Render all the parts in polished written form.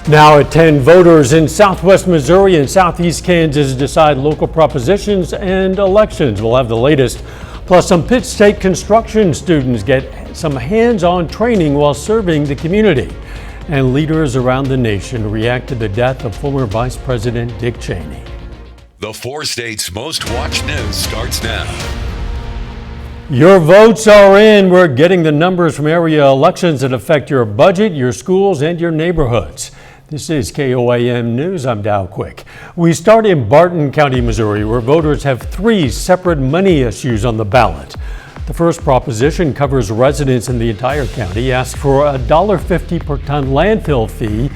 Now at 10, voters in southwest Missouri and southeast Kansas decide local propositions and elections. We'll have the latest. Plus, some Pitt State construction students get some hands-on training while serving the community. And leaders around the nation react to the death of former Vice President Dick Cheney. The 4 states' most watched news starts now. Your votes are in. We're getting the numbers from area elections that affect your budget, your schools, and your neighborhoods. This is KOAM News. I'm Dow Quick. We start in Barton County, Missouri, where voters have 3 separate money issues on the ballot. The first proposition covers residents in the entire county, asks for a $1.50 per ton landfill fee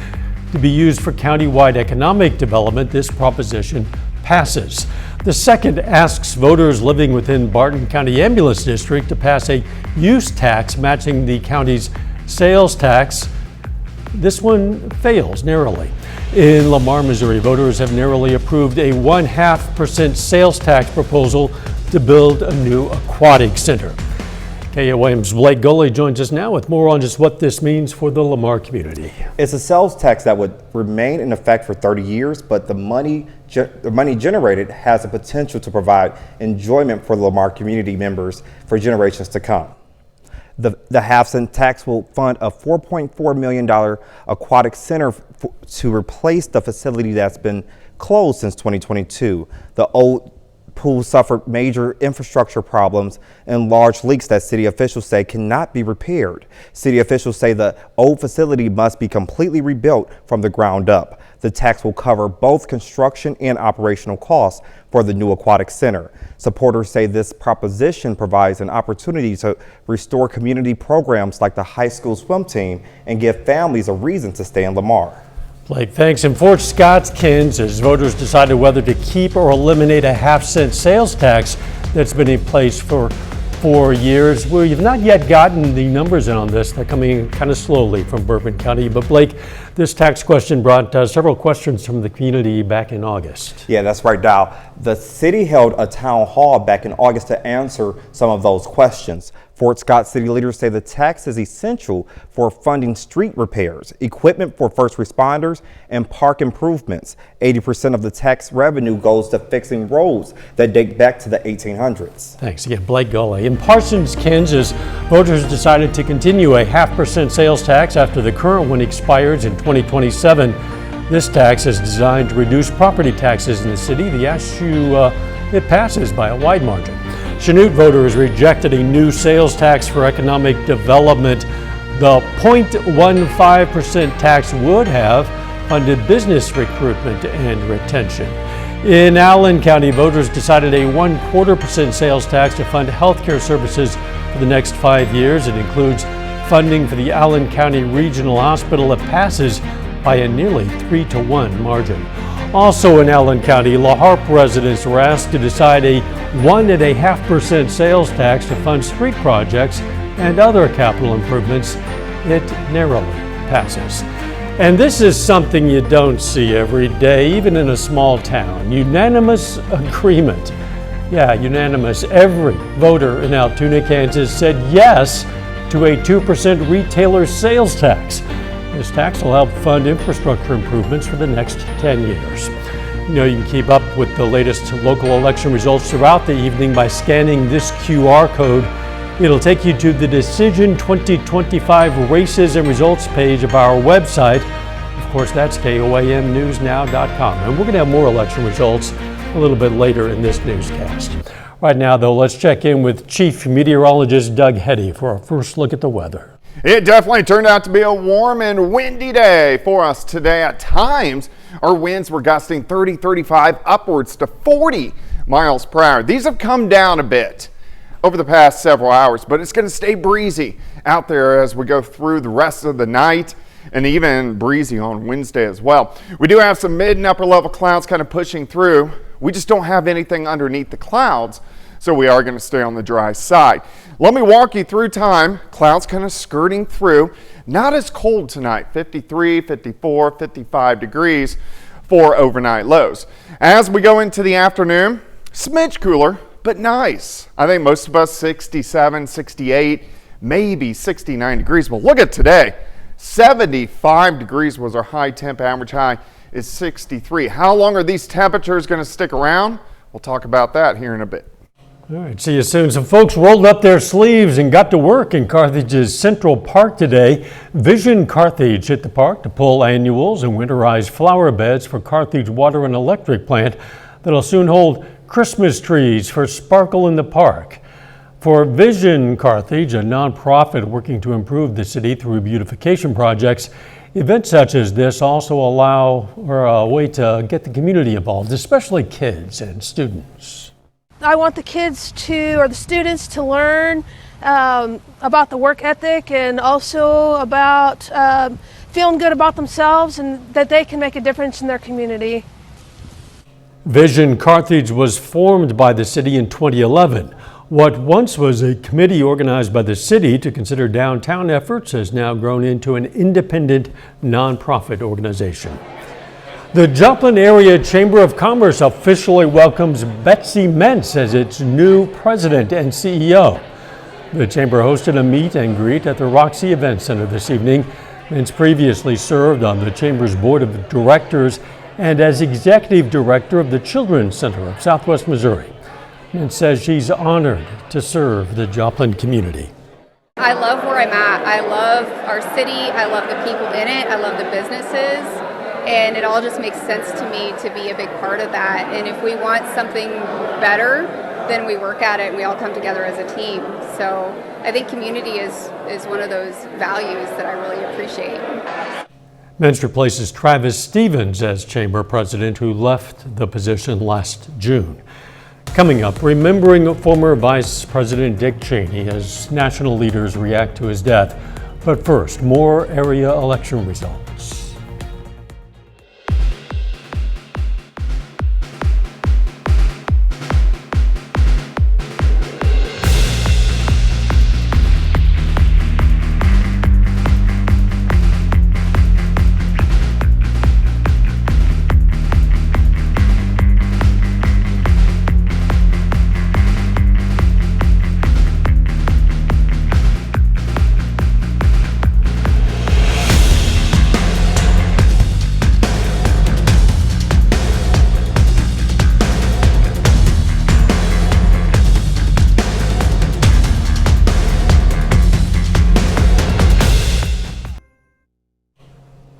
to be used for countywide economic development. This proposition passes. The second asks voters living within Barton County Ambulance District to pass a use tax matching the county's sales tax. This one fails narrowly. In Lamar, Missouri, voters have narrowly approved a 0.5% sales tax proposal to build a new aquatic center. KOAM's Blake Goley joins us now with more on just what this means for the Lamar community. It's a sales tax that would remain in effect for 30 years, but the money generated has the potential to provide enjoyment for the Lamar community members for generations to come. The half-cent tax will fund a $4.4 million aquatic center to replace the facility that's been closed since 2022. The old pool suffered major infrastructure problems and large leaks that city officials say cannot be repaired. City officials say the old facility must be completely rebuilt from the ground up. The tax will cover both construction and operational costs for the new aquatic center. Supporters say this proposition provides an opportunity to restore community programs like the high school swim team and give families a reason to stay in Lamar. Blake, thanks. In Fort Scott, Kansas, voters decided whether to keep or eliminate a half-cent sales tax that's been in place for 4 years. We've not yet gotten the numbers in on this. They're coming in kind of slowly from Bourbon County. But Blake, this tax question brought several questions from the community back in August. Yeah, that's right, Dow. The city held a town hall back in August to answer some of those questions. Fort Scott city leaders say the tax is essential for funding street repairs, equipment for first responders, and park improvements. 80% of the tax revenue goes to fixing roads that date back to the 1800s. Thanks again, Blake Goley. In Parsons, Kansas, voters decided to continue a 0.5% sales tax after the current one expires in 2027. This tax is designed to reduce property taxes in the city. The issue, it passes by a wide margin. Chanute voters rejected a new sales tax for economic development. The 0.15% tax would have funded business recruitment and retention. In Allen County, voters decided a 1/4% sales tax to fund healthcare services for the next 5 years. It includes funding for the Allen County Regional Hospital. It passes by a nearly 3-to-1 margin. Also in Allen County, La Harpe residents were asked to decide a 1.5% sales tax to fund street projects and other capital improvements. It narrowly passes. And this is something you don't see every day, even in a small town. Unanimous agreement. Yeah, unanimous. Every voter in Altoona, Kansas said yes to a 2% retailer sales tax. This tax will help fund infrastructure improvements for the next 10 years. You know, you can keep up with the latest local election results throughout the evening by scanning this QR code. It'll take you to the Decision 2025 Races and Results page of our website. Of course, that's KOAMnewsnow.com. And we're going to have more election results a little bit later in this newscast. Right now, though, let's check in with Chief Meteorologist Doug Heddy for our first look at the weather. It definitely turned out to be a warm and windy day for us today. At times, our winds were gusting 30, 35, upwards to 40 miles per hour. These have come down a bit over the past several hours, but it's going to stay breezy out there as we go through the rest of the night, and even breezy on Wednesday as well. We do have some mid and upper level clouds kind of pushing through. We just don't have anything underneath the clouds, so we are going to stay on the dry side. Let me walk you through time. Clouds kind of skirting through. Not as cold tonight, 53, 54, 55 degrees for overnight lows. As we go into the afternoon, smidge cooler, but nice. I think most of us 67, 68, maybe 69 degrees. But look at today, 75 degrees was our high temp. Average high is 63. How long are these temperatures going to stick around? We'll talk about that here in a bit. All right, see you soon. Some folks rolled up their sleeves and got to work in Carthage's Central Park today. Vision Carthage hit the park to pull annuals and winterized flower beds for Carthage Water and Electric plant that'll soon hold Christmas trees for sparkle in the park. For Vision Carthage, a nonprofit working to improve the city through beautification projects, events such as this also allow a way to get the community involved, especially kids and students. I want the the students to learn about the work ethic and also about feeling good about themselves and that they can make a difference in their community. Vision Carthage was formed by the city in 2011. What once was a committee organized by the city to consider downtown efforts has now grown into an independent nonprofit organization. The Joplin Area Chamber of Commerce officially welcomes Betsy Mentz as its new president and CEO. The chamber hosted a meet and greet at the Roxy Event Center this evening. Mentz previously served on the chamber's board of directors and as executive director of the Children's Center of Southwest Missouri. Mentz says she's honored to serve the Joplin community. I love where I'm at. I love our city. I love the people in it. I love the businesses. And it all just makes sense to me to be a big part of that. And if we want something better, then we work at it and we all come together as a team. So I think community is one of those values that I really appreciate. Mentz replaces Travis Stevens as chamber president, who left the position last June. Coming up, remembering former Vice President Dick Cheney as national leaders react to his death. But first, more area election results.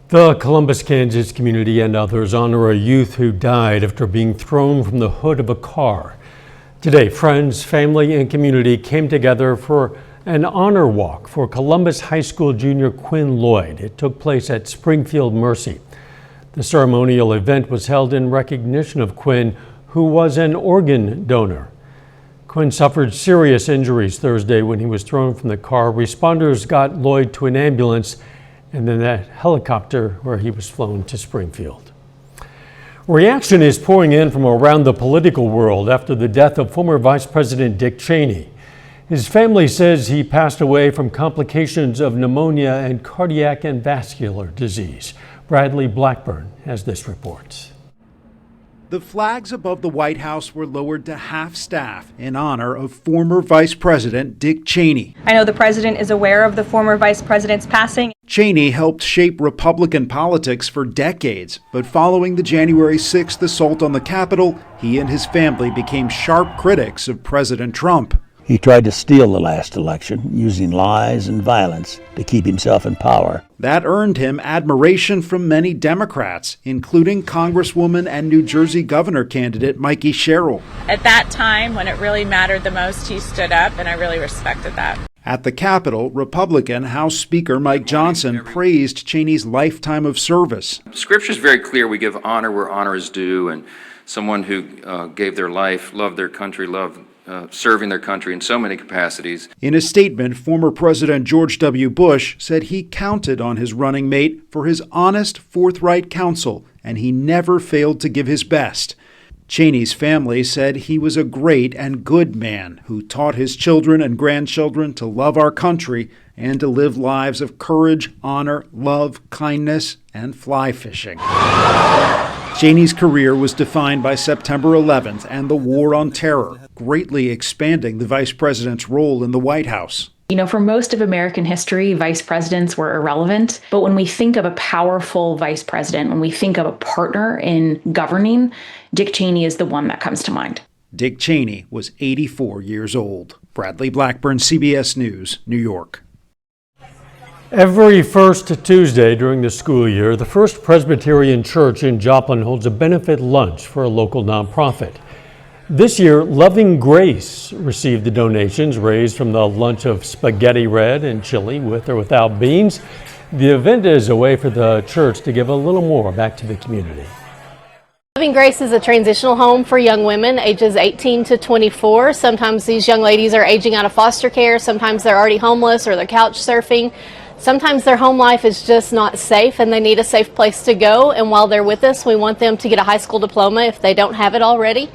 The Columbus, Kansas community and others honor a youth who died after being thrown from the hood of a car. Today, friends, family, and community came together for an honor walk for Columbus High School junior Quinn Lloyd. It took place at Springfield Mercy. The ceremonial event was held in recognition of Quinn, who was an organ donor. Quinn suffered serious injuries Thursday when he was thrown from the car. Responders got Lloyd to an ambulance and then that helicopter where he was flown to Springfield. Reaction is pouring in from around the political world after the death of former Vice President Dick Cheney. His family says he passed away from complications of pneumonia and cardiac and vascular disease. Bradley Blackburn has this report. The flags above the White House were lowered to half staff in honor of former Vice President Dick Cheney. I know the president is aware of the former vice president's passing. Cheney helped shape Republican politics for decades, but following the January 6th assault on the Capitol, he and his family became sharp critics of President Trump. He tried to steal the last election using lies and violence to keep himself in power. That earned him admiration from many Democrats, including Congresswoman and New Jersey governor candidate Mikey Sherrill. At that time, when it really mattered the most, he stood up, and I really respected that. At the Capitol, Republican House Speaker Mike Johnson praised Cheney's lifetime of service. Scripture is very clear. We give honor where honor is due, and someone who gave their life, loved their country, loved serving their country in so many capacities. In a statement, former President George W. Bush said he counted on his running mate for his honest, forthright counsel, and he never failed to give his best. Cheney's family said he was a great and good man who taught his children and grandchildren to love our country and to live lives of courage, honor, love, kindness, and fly fishing. Cheney's career was defined by September 11th and the War on Terror, greatly expanding the vice president's role in the White House. You know, for most of American history, vice presidents were irrelevant. But when we think of a powerful vice president, when we think of a partner in governing, Dick Cheney is the one that comes to mind. Dick Cheney was 84 years old. Bradley Blackburn, CBS News, New York. Every first Tuesday during the school year, the First Presbyterian Church in Joplin holds a benefit lunch for a local nonprofit. This year, Loving Grace received the donations raised from the lunch of spaghetti red and chili with or without beans. The event is a way for the church to give a little more back to the community. Loving Grace is a transitional home for young women ages 18 to 24. Sometimes these young ladies are aging out of foster care. Sometimes they're already homeless or they're couch surfing. Sometimes their home life is just not safe and they need a safe place to go. And while they're with us, we want them to get a high school diploma if they don't have it already.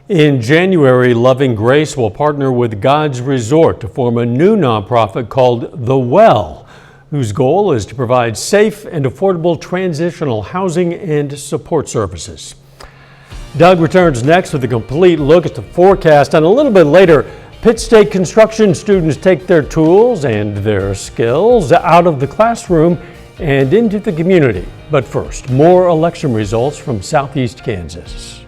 In January, Loving Grace will partner with God's Resort to form a new nonprofit called The Well, whose goal is to provide safe and affordable transitional housing and support services. Doug returns next with a complete look at the forecast, and a little bit later, Pitt State construction students take their tools and their skills out of the classroom and into the community. But first, more election results from Southeast Kansas.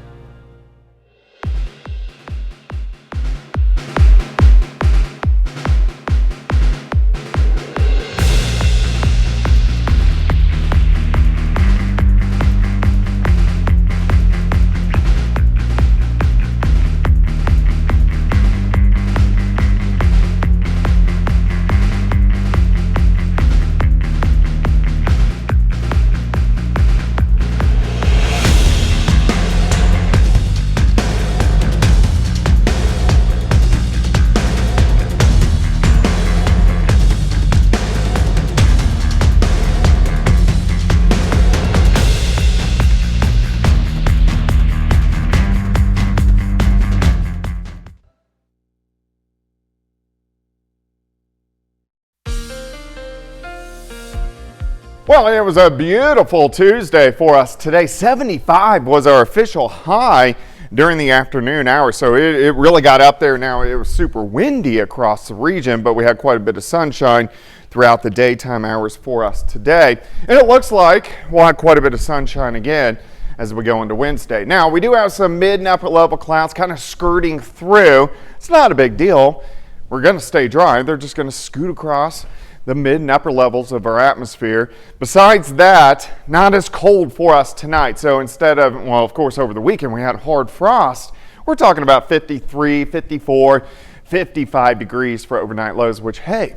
Well, it was a beautiful Tuesday for us today. 75 was our official high during the afternoon hours, so it really got up there. Now, it was super windy across the region, but we had quite a bit of sunshine throughout the daytime hours for us today. And it looks like we'll have quite a bit of sunshine again as we go into Wednesday. Now, we do have some mid and upper level clouds kind of skirting through. It's not a big deal. We're going to stay dry. They're just going to scoot across the mid and upper levels of our atmosphere. Besides that, not as cold for us tonight. So instead of, well, of course, over the weekend we had hard frost. We're talking about 53, 54, 55 degrees for overnight lows, which, hey,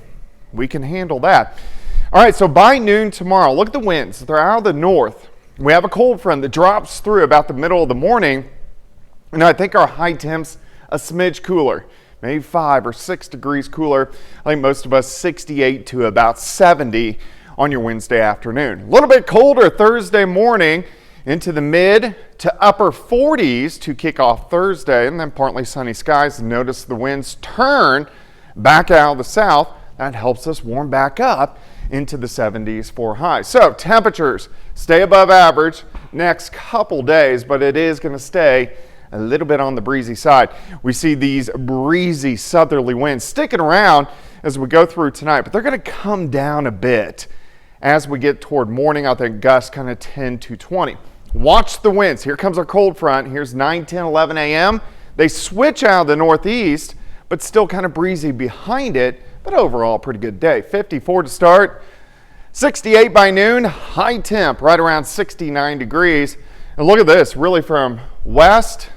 we can handle that. All right, so by noon tomorrow, look at the winds. They're out of the north. We have a cold front that drops through about the middle of the morning. And I think our high temps a smidge cooler. Maybe 5 or 6 degrees cooler. I think most of us 68 to about 70 on your Wednesday afternoon. A little bit colder Thursday morning into the mid to upper 40s to kick off Thursday, and then partly sunny skies. Notice the winds turn back out of the south. That helps us warm back up into the 70s for highs. So temperatures stay above average next couple days, but it is going to stay a little bit on the breezy side. We see these breezy southerly winds sticking around as we go through tonight, but they're going to come down a bit as we get toward morning. I think gusts kind of 10 to 20. Watch the winds. Here comes our cold front. Here's 9, 10, 11 a.m. They switch out of the northeast, but still kind of breezy behind it, but overall pretty good day. 54 to start, 68 by noon, high temp right around 69 degrees. And look at this, really from west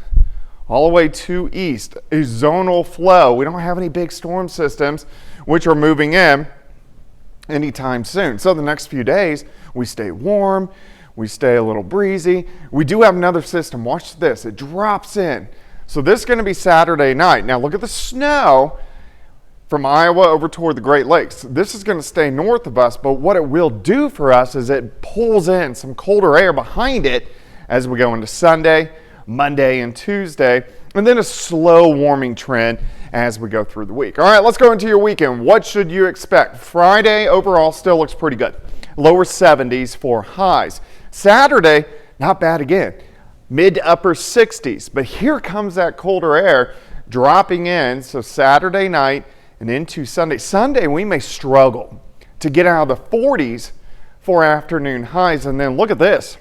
all the way to east, a zonal flow. We don't have any big storm systems which are moving in anytime soon. So the next few days, we stay warm, we stay a little breezy. We do have another system. Watch this. It drops in. So this is going to be Saturday night. Now look at the snow from Iowa over toward the Great Lakes. This is going to stay north of us, but what it will do for us is it pulls in some colder air behind it as we go into Sunday, Monday, and Tuesday, and then a slow warming trend as we go through the week. All right, let's go into your weekend. What should you expect? Friday overall still looks pretty good. Lower 70s for highs. Saturday, not bad again. Mid to upper 60s, but here comes that colder air dropping in. So Saturday night and into Sunday. Sunday, we may struggle to get out of the 40s for afternoon highs. And then look at this.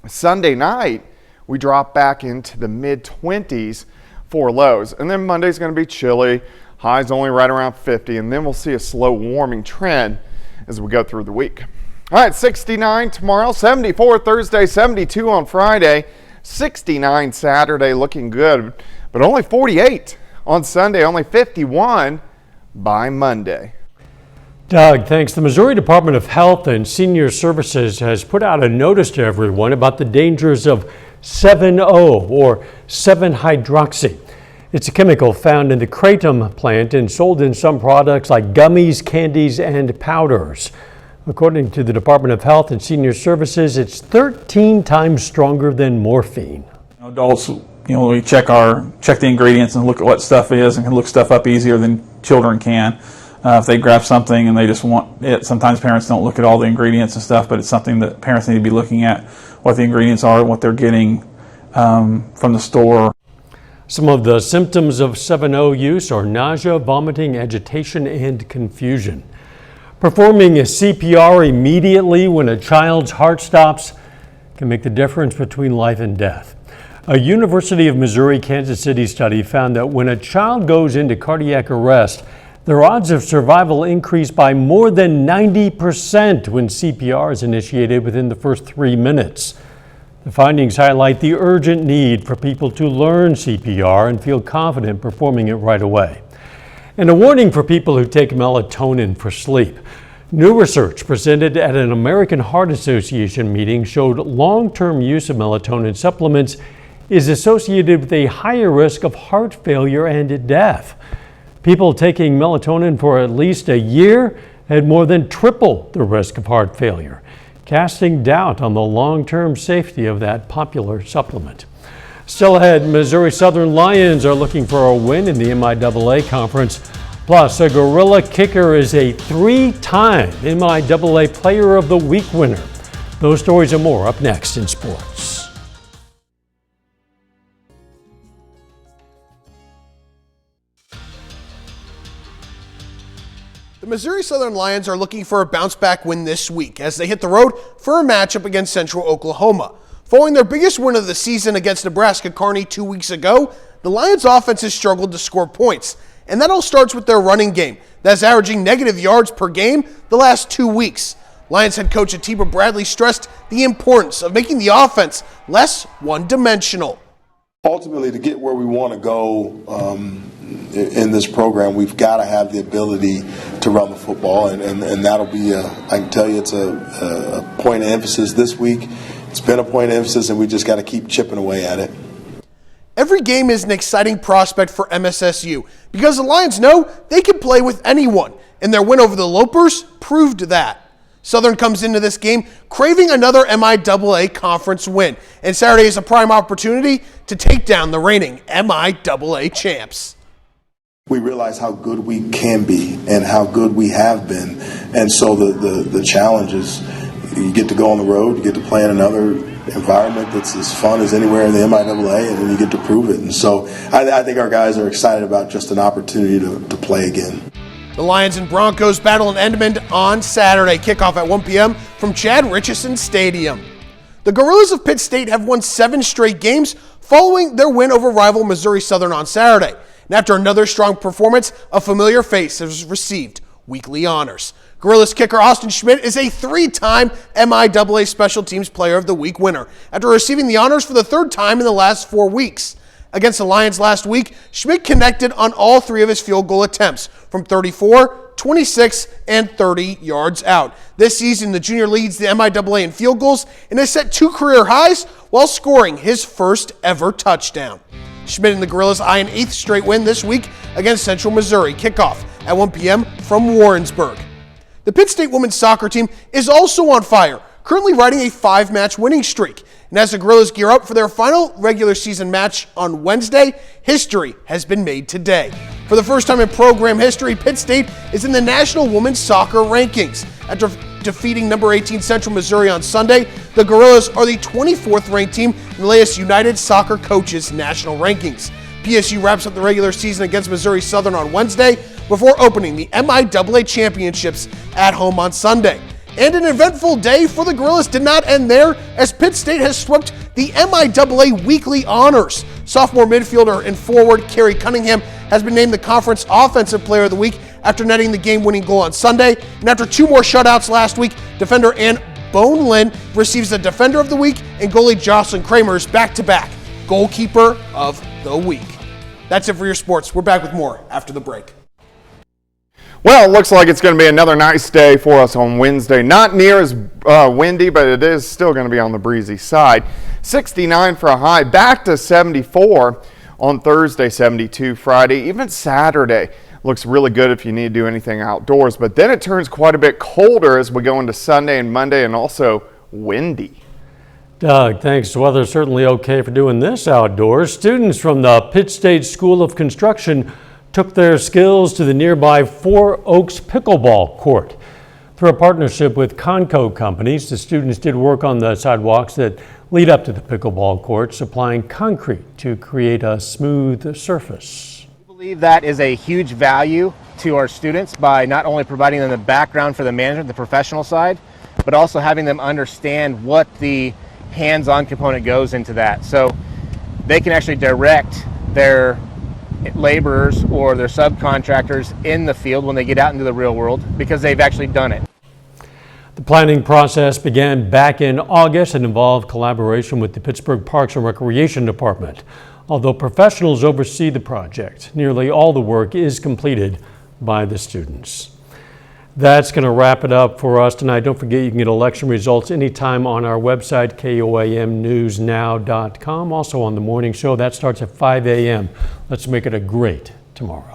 Sunday night, we drop back into the mid-20s for lows. And then Monday's going to be chilly. Highs only right around 50. And then we'll see a slow warming trend as we go through the week. All right, 69 tomorrow, 74 Thursday, 72 on Friday, 69 Saturday, looking good, but only 48 on Sunday, only 51 by Monday. Doug, thanks. The Missouri Department of Health and Senior Services has put out a notice to everyone about the dangers of 7-O or 7-hydroxy. It's a chemical found in the kratom plant and sold in some products like gummies, candies, and powders. According to the Department of Health and Senior Services, it's 13 times stronger than morphine. Adults, we check the ingredients and look at what stuff is and can look stuff up easier than children can. If they grab something and they just want it, sometimes parents don't look at all the ingredients and stuff, but it's something that parents need to be looking at, what the ingredients are, what they're getting from the store. Some of the symptoms of 7-O use are nausea, vomiting, agitation, and confusion. Performing a CPR immediately when a child's heart stops can make the difference between life and death. A University of Missouri Kansas City study found that when a child goes into cardiac arrest, their odds of survival increase by more than 90% when CPR is initiated within the first 3 minutes. The findings highlight the urgent need for people to learn CPR and feel confident performing it right away. And a warning for people who take melatonin for sleep. New research presented at an American Heart Association meeting showed long-term use of melatonin supplements is associated with a higher risk of heart failure and death. People taking melatonin for at least a year had more than triple the risk of heart failure, casting doubt on the long-term safety of that popular supplement. Still ahead, Missouri Southern Lions are looking for a win in the MIAA conference. Plus, a Gorilla kicker is a 3-time MIAA Player of the Week winner. Those stories and more up next in sports. The Missouri Southern Lions are looking for a bounce-back win this week as they hit the road for a matchup against Central Oklahoma. Following their biggest win of the season against Nebraska Kearney 2 weeks ago, the Lions' offense has struggled to score points, and that all starts with their running game that's averaging negative yards per game the last 2 weeks. Lions head coach Atiba Bradley stressed the importance of making the offense less one-dimensional. Ultimately, to get where we want to go in this program, we've got to have the ability to run the football, and that'll be, I can tell you, it's a point of emphasis this week. It's been a point of emphasis, and we just got to keep chipping away at it. Every game is an exciting prospect for MSSU because the Lions know they can play with anyone, and their win over the Lopers proved that. Southern comes into this game craving another MIAA conference win, and Saturday is a prime opportunity to take down the reigning MIAA champs. We realize how good we can be and how good we have been, and so the challenge is you get to go on the road, you get to play in another environment that's as fun as anywhere in the MIAA, and then you get to prove it. And so I think our guys are excited about just an opportunity to play again. The Lions and Broncos battle in Edmond on Saturday. Kickoff at 1 p.m. from Chad Richardson Stadium. The Gorillas of Pitt State have won 7 straight games following their win over rival Missouri Southern on Saturday. And after another strong performance, a familiar face has received weekly honors. Gorillas kicker Austin Schmidt is a 3-time MIAA Special Teams Player of the Week winner after receiving the honors for the 3rd time in the last 4 weeks. Against the Lions last week, Schmidt connected on all 3 of his field goal attempts from 34, 26, and 30 yards out. This season, the junior leads the MIAA in field goals and has set 2 career highs while scoring his first ever touchdown. Schmidt and the Gorillas eye an 8th straight win this week against Central Missouri. Kickoff at 1 p.m. from Warrensburg. The Pitt State women's soccer team is also on fire, currently riding a 5-match winning streak. And as the Gorillas gear up for their final regular season match on Wednesday, history has been made today. For the first time in program history, Pitt State is in the National Women's Soccer Rankings. After defeating number 18 Central Missouri on Sunday, the Gorillas are the 24th ranked team in the latest United Soccer Coaches National Rankings. PSU wraps up the regular season against Missouri Southern on Wednesday, before opening the MIAA Championships at home on Sunday. And an eventful day for the Gorillas did not end there, as Pitt State has swept the MIAA Weekly Honors. Sophomore midfielder and forward Kerry Cunningham has been named the Conference Offensive Player of the Week after netting the game-winning goal on Sunday. And after 2 more shutouts last week, defender Ann Boneland receives the Defender of the Week, and goalie Jocelyn Kramer's back-to-back Goalkeeper of the Week. That's it for your sports. We're back with more after the break. Well, it looks like it's going to be another nice day for us on Wednesday. Not near as windy, but it is still going to be on the breezy side. 69 for a high, back to 74 on Thursday, 72 Friday. Even Saturday looks really good if you need to do anything outdoors. But then it turns quite a bit colder as we go into Sunday and Monday, and also windy. Doug, thanks. The weather's certainly okay for doing this outdoors. Students from the Pitt State School of Construction took their skills to the nearby Four Oaks pickleball court. Through a partnership with Conco companies, the students did work on the sidewalks that lead up to the pickleball courts, applying concrete to create a smooth surface. We believe that is a huge value to our students by not only providing them the background for the management, the professional side, but also having them understand what the hands-on component goes into that. So they can actually direct their laborers or their subcontractors in the field when they get out into the real world, because they've actually done it. The planning process began back in August and involved collaboration with the Pittsburgh Parks and Recreation Department. Although professionals oversee the project, nearly all the work is completed by the students. That's going to wrap it up for us tonight. Don't forget you can get election results anytime on our website, KOAMnewsnow.com. Also on the morning show, that starts at 5 a.m. Let's make it a great tomorrow.